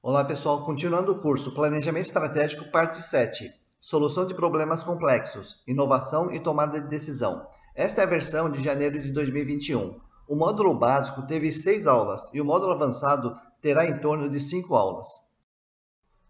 Olá pessoal, continuando o curso Planejamento Estratégico, parte 7, Solução de Problemas Complexos, Inovação e Tomada de Decisão. Esta é a versão de janeiro de 2021. O módulo básico teve 6 aulas e o módulo avançado terá em torno de 5 aulas.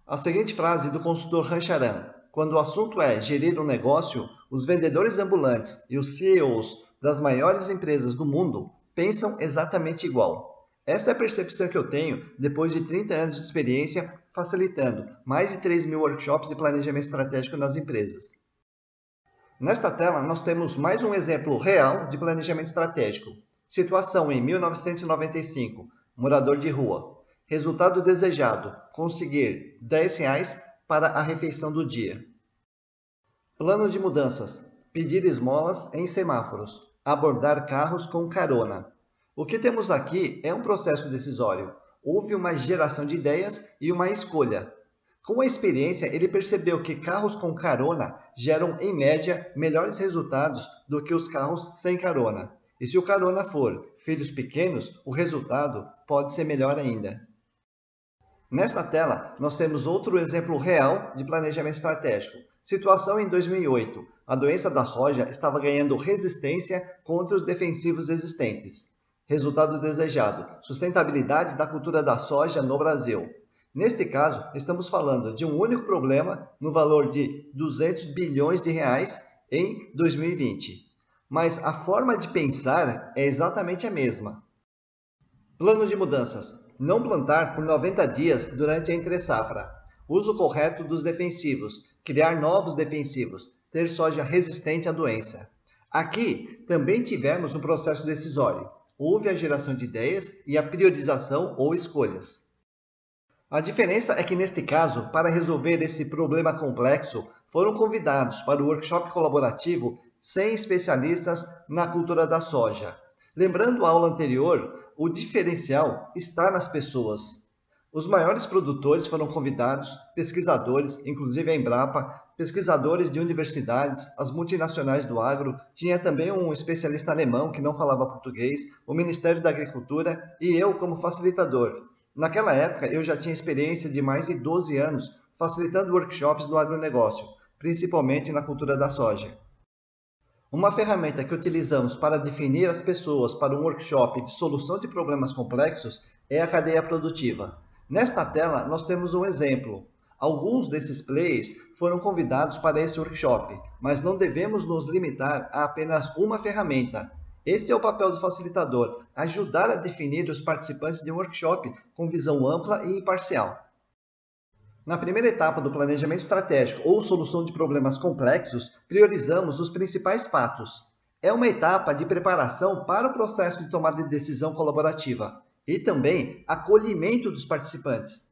A seguinte frase do consultor Rancharan: quando o assunto é gerir um negócio, os vendedores ambulantes e os CEOs das maiores empresas do mundo pensam exatamente igual. Esta é a percepção que eu tenho depois de 30 anos de experiência facilitando mais de 3.000 workshops de planejamento estratégico nas empresas. Nesta tela, nós temos mais um exemplo real de planejamento estratégico. Situação em 1995, morador de rua. Resultado desejado, conseguir R$ 10 para a refeição do dia. Plano de mudanças, pedir esmolas em semáforos, abordar carros com carona. O que temos aqui é um processo decisório. Houve uma geração de ideias e uma escolha. Com a experiência, ele percebeu que carros com carona geram, em média, melhores resultados do que os carros sem carona. E se o carona for filhos pequenos, o resultado pode ser melhor ainda. Nesta tela, nós temos outro exemplo real de planejamento estratégico. Situação em 2008. A doença da soja estava ganhando resistência contra os defensivos existentes. Resultado desejado: sustentabilidade da cultura da soja no Brasil. Neste caso, estamos falando de um único problema no valor de 200 bilhões de reais em 2020. Mas a forma de pensar é exatamente a mesma. Plano de mudanças: não plantar por 90 dias durante a entre-safra. Uso correto dos defensivos. Criar novos defensivos. Ter soja resistente à doença. Aqui também tivemos um processo decisório. Houve a geração de ideias e a priorização ou escolhas. A diferença é que, neste caso, para resolver esse problema complexo, foram convidados para o workshop colaborativo 100 especialistas na cultura da soja. Lembrando a aula anterior, o diferencial está nas pessoas. Os maiores produtores foram convidados, pesquisadores, inclusive a Embrapa, pesquisadores de universidades, as multinacionais do agro, tinha também um especialista alemão que não falava português, o Ministério da Agricultura e eu como facilitador. Naquela época, eu já tinha experiência de mais de 12 anos facilitando workshops do agronegócio, principalmente na cultura da soja. Uma ferramenta que utilizamos para definir as pessoas para um workshop de solução de problemas complexos é a cadeia produtiva. Nesta tela, nós temos um exemplo. Alguns desses players foram convidados para esse workshop, mas não devemos nos limitar a apenas uma ferramenta. Este é o papel do facilitador, ajudar a definir os participantes de um workshop com visão ampla e imparcial. Na primeira etapa do planejamento estratégico ou solução de problemas complexos, priorizamos os principais fatos. É uma etapa de preparação para o processo de tomada de decisão colaborativa e também acolhimento dos participantes.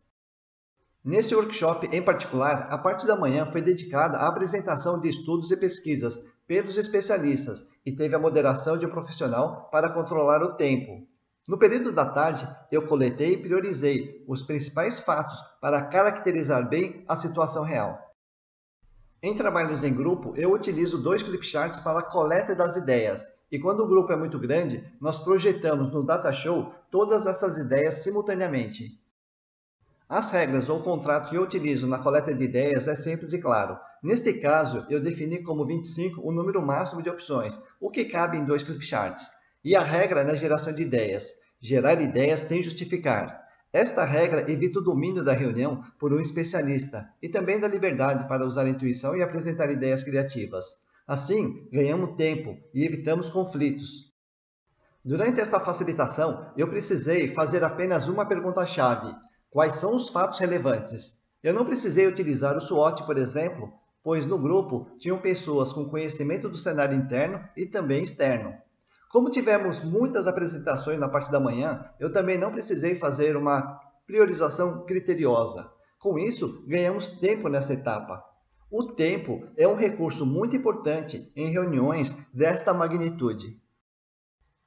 Neste workshop em particular, a parte da manhã foi dedicada à apresentação de estudos e pesquisas pelos especialistas e teve a moderação de um profissional para controlar o tempo. No período da tarde, eu coletei e priorizei os principais fatos para caracterizar bem a situação real. Em trabalhos em grupo, eu utilizo 2 flipcharts para a coleta das ideias, e quando o grupo é muito grande, nós projetamos no DataShow todas essas ideias simultaneamente. As regras ou contrato que eu utilizo na coleta de ideias é simples e claro. Neste caso, eu defini como 25 o número máximo de opções, o que cabe em 2 flipcharts. E a regra na geração de ideias: gerar ideias sem justificar. Esta regra evita o domínio da reunião por um especialista e também dá liberdade para usar a intuição e apresentar ideias criativas. Assim, ganhamos tempo e evitamos conflitos. Durante esta facilitação, eu precisei fazer apenas uma pergunta-chave: quais são os fatos relevantes? Eu não precisei utilizar o SWOT, por exemplo, pois no grupo tinham pessoas com conhecimento do cenário interno e também externo. Como tivemos muitas apresentações na parte da manhã, eu também não precisei fazer uma priorização criteriosa. Com isso, ganhamos tempo nessa etapa. O tempo é um recurso muito importante em reuniões desta magnitude.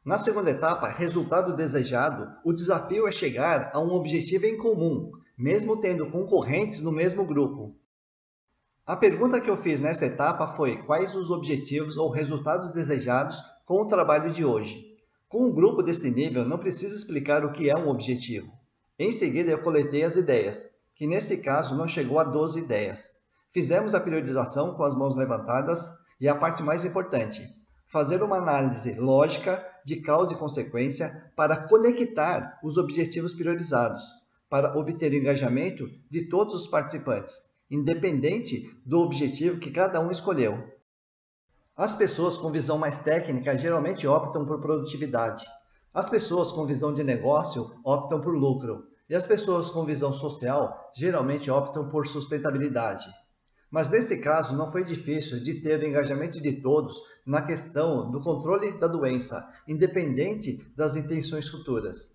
Na segunda etapa, resultado desejado, o desafio é chegar a um objetivo em comum, mesmo tendo concorrentes no mesmo grupo. A pergunta que eu fiz nessa etapa foi: quais os objetivos ou resultados desejados com o trabalho de hoje? Com um grupo deste nível, não precisa explicar o que é um objetivo. Em seguida, eu coletei as ideias, que neste caso não chegou a 12 ideias. Fizemos a priorização com as mãos levantadas e a parte mais importante, fazer uma análise lógica de causa e consequência para conectar os objetivos priorizados, para obter o engajamento de todos os participantes, independente do objetivo que cada um escolheu. As pessoas com visão mais técnica geralmente optam por produtividade. As pessoas com visão de negócio optam por lucro. E as pessoas com visão social geralmente optam por sustentabilidade. Mas nesse caso não foi difícil de ter o engajamento de todos na questão do controle da doença, independente das intenções futuras.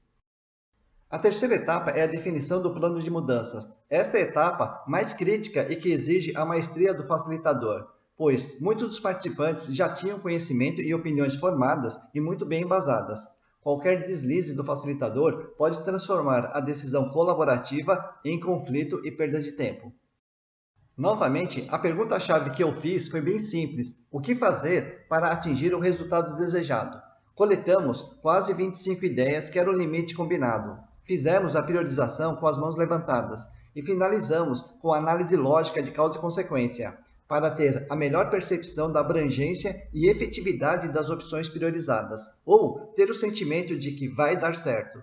A terceira etapa é a definição do plano de mudanças. Esta é a etapa mais crítica e que exige a maestria do facilitador, pois muitos dos participantes já tinham conhecimento e opiniões formadas e muito bem embasadas. Qualquer deslize do facilitador pode transformar a decisão colaborativa em conflito e perda de tempo. Novamente, a pergunta-chave que eu fiz foi bem simples: o que fazer para atingir o resultado desejado? Coletamos quase 25 ideias, que era o limite combinado. Fizemos a priorização com as mãos levantadas e finalizamos com a análise lógica de causa e consequência, para ter a melhor percepção da abrangência e efetividade das opções priorizadas, ou ter o sentimento de que vai dar certo.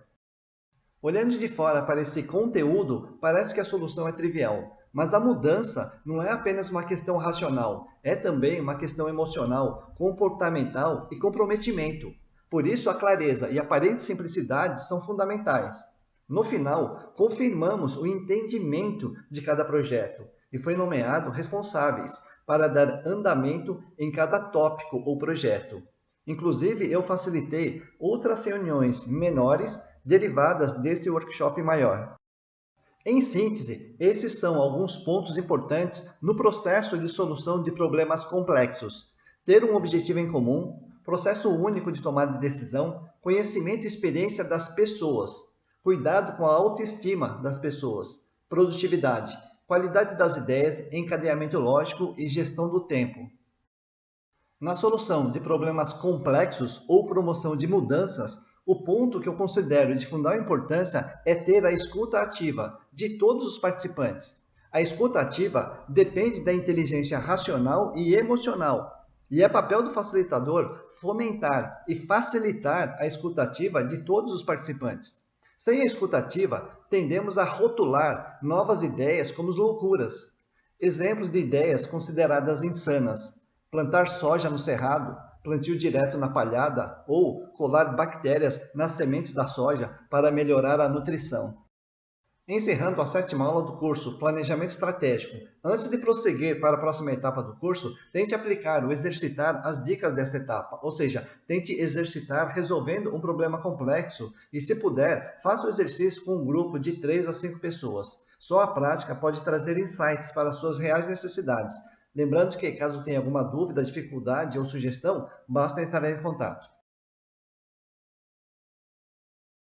Olhando de fora para esse conteúdo, parece que a solução é trivial, mas a mudança não é apenas uma questão racional, é também uma questão emocional, comportamental e comprometimento. Por isso, a clareza e a aparente simplicidade são fundamentais. No final, confirmamos o entendimento de cada projeto e foi nomeado responsáveis para dar andamento em cada tópico ou projeto. Inclusive, eu facilitei outras reuniões menores derivadas desse workshop maior. Em síntese, esses são alguns pontos importantes no processo de solução de problemas complexos. Ter um objetivo em comum, processo único de tomada de decisão, conhecimento e experiência das pessoas, cuidado com a autoestima das pessoas, produtividade, qualidade das ideias, encadeamento lógico e gestão do tempo. Na solução de problemas complexos ou promoção de mudanças, o ponto que eu considero de fundamental importância é ter a escuta ativa de todos os participantes. A escuta ativa depende da inteligência racional e emocional, e é papel do facilitador fomentar e facilitar a escuta ativa de todos os participantes. Sem a escuta ativa, tendemos a rotular novas ideias como loucuras. Exemplos de ideias consideradas insanas: plantar soja no cerrado, plantio direto na palhada ou colar bactérias nas sementes da soja para melhorar a nutrição. Encerrando a 7ª aula do curso Planejamento Estratégico, antes de prosseguir para a próxima etapa do curso, tente aplicar ou exercitar as dicas dessa etapa, ou seja, tente exercitar resolvendo um problema complexo e, se puder, faça o exercício com um grupo de 3 a 5 pessoas. Só a prática pode trazer insights para suas reais necessidades. Lembrando que, caso tenha alguma dúvida, dificuldade ou sugestão, basta entrar em contato.